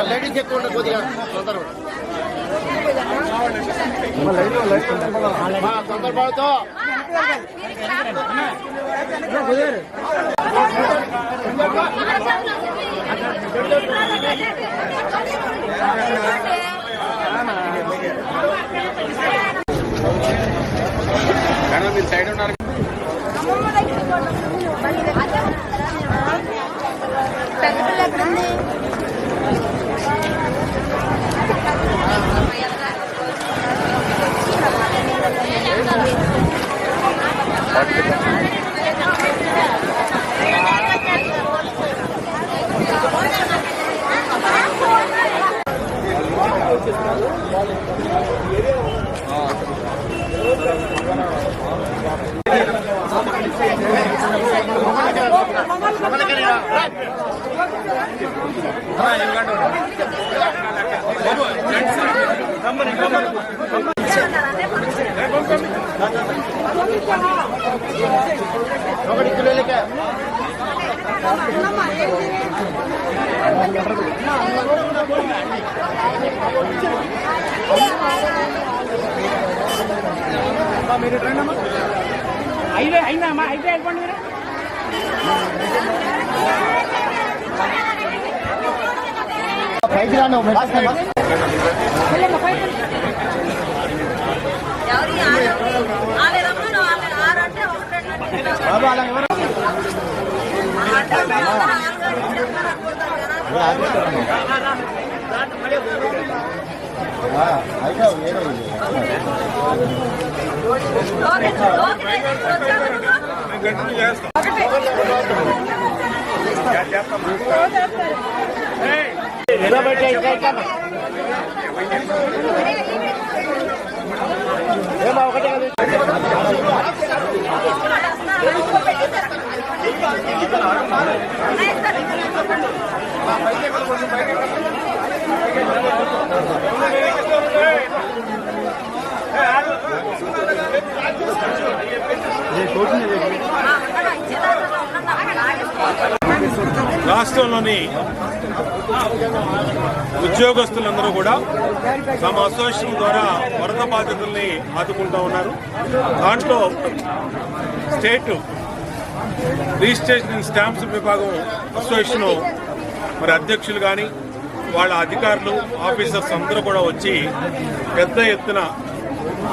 Ladies ఎక్కువ ఉండదు కొద్దిగా తొందరపడుతూ మీరు సైడ్ ఉన్నారు. మీరు రండమ్మా. అయిందమ్మా, అయితే అయిపోండి మీరు. పైకి రాను బాబా అలా ఎవరు ఒకటే రాష్ట్రంలోని ఉద్యోగస్తులందరూ కూడా తమ అసోసియేషన్ ద్వారా వరద బాధితుల్ని ఆదుకుంటూ ఉన్నారు. దాంట్లో స్టేట్ రిజిస్ట్రేషన్ స్టాంప్స్ విభాగం అసోసియేషన్ మరి అధ్యక్షులు కానీ వాళ్ళ అధికారులు ఆఫీసర్స్ అందరూ కూడా వచ్చి పెద్ద ఎత్తున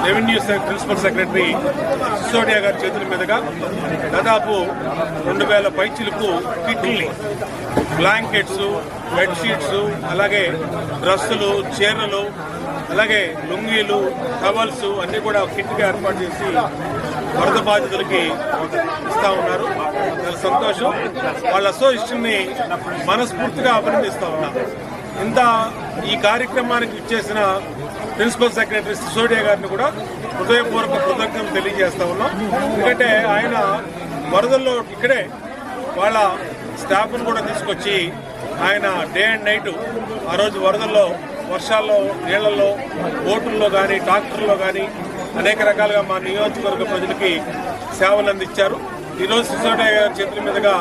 రెవెన్యూ ప్రిన్సిపల్ సెక్రటరీ సిసోడియా గారి చేతుల మీదుగా దాదాపు 2000 పైచిలకు కిట్లని, బ్లాంకెట్స్, బెడ్షీట్స్, అలాగే డ్రస్సులు, చీరలు, అలాగే లుంగీలు, టవల్స్ అన్ని కూడా కిట్గా ఏర్పాటు చేసి వరద బాధితులకి ఇస్తా ఉన్నారు. చాలా సంతోషం. వాళ్ళ అసోసియేషన్ని మనస్ఫూర్తిగా అభినందిస్తా ఉన్నారు. ఇంత ఈ కార్యక్రమానికి ఇచ్చేసిన ప్రిన్సిపల్ సెక్రటరీ సిసోడియా గారిని కూడా హృదయపూర్వక కృతజ్ఞతలు తెలియజేస్తా ఉన్నాం. ఎందుకంటే ఆయన వరదల్లో ఇక్కడే వాళ్ళ స్టాఫ్ను కూడా తీసుకొచ్చి ఆయన డే అండ్ నైట్ ఆ రోజు వరదల్లో, వర్షాల్లో, నీళ్లలో, బోటుల్లో కానీ, ట్రాక్టర్లో కానీ అనేక రకాలుగా మా నియోజకవర్గ ప్రజలకి సేవలు అందించారు. ఈరోజు సిసోడియా గారి చేతుల మీదుగా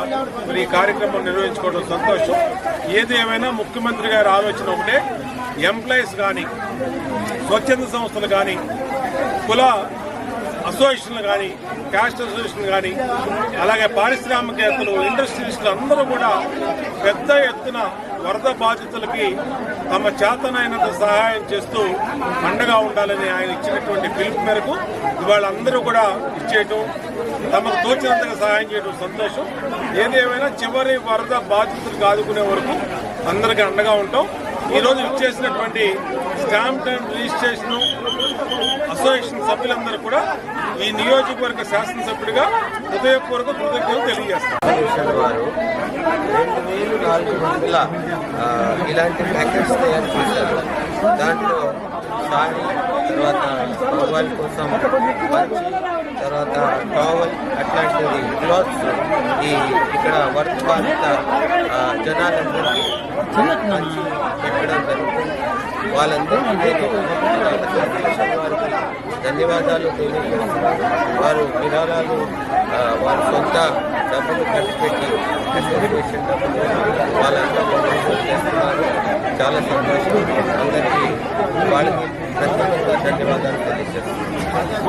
మరి ఈ కార్యక్రమం నిర్వహించుకోవడం సంతోషం. ఏది ఏమైనా ముఖ్యమంత్రి గారి ఆలోచన ఒకటే, ఎంప్లాయీస్ కానీ, స్వచ్ఛంద సంస్థలు కానీ, కుల అసోసియేషన్లు కానీ, క్యాస్ట్ అసోసియేషన్ కానీ, అలాగే పారిశ్రామికవేత్తలు, ఇండస్ట్రియలిస్టులు అందరూ కూడా పెద్ద ఎత్తున వరద బాధితులకి తమ చేతనైనంత సహాయం చేస్తూ అండగా ఉండాలని ఆయన ఇచ్చినటువంటి పిలుపు మేరకు ఇవాళ అందరూ కూడా ఇచ్చేయటం, తమకు తోచినంతగా సహాయం చేయడం సంతోషం. ఏదేమైనా చివరి వరద బాధితులకు ఆదుకునే వరకు అందరికీ అండగా ఉంటాం. ఈరోజు ఇచ్చేసినటువంటి స్టాంప్ అండ్ రిజిస్ట్రేషన్ అసోసియేషన్ సభ్యులందరూ కూడా ఈ నియోజకవర్గ శాసనసభ్యుడిగా హృదయపూర్వక కృతజ్ఞతలు తెలియజేస్తారు. వారు 2400 ఇలాంటి ప్యాకెట్స్ తయారు చేశారు. దాంట్లో సారీ, తర్వాత మొబైల్ కోసం మంచి, తర్వాత టవల్, అట్లాంటివి క్లాత్స్ ఇక్కడ వర్క్ బాధిత జనాలందరికీ మంచి పెట్టడం జరుగుతుంది. వాళ్ళందరికీ నేను వారికి ధన్యవాదాలు తెలియజేస్తున్నాను. వారు విరాళాలు వారి సొంత డబ్బులు ఖర్చు పెట్టి అసోసియేషన్ డబ్బులు వాళ్ళంతా డొనేషన్ చేస్తున్నారు. చాలా సంతోషం. అందరికీ వాళ్ళకి ప్రత్యేకంగా ధన్యవాదాలు తెలియజేస్తున్నాను.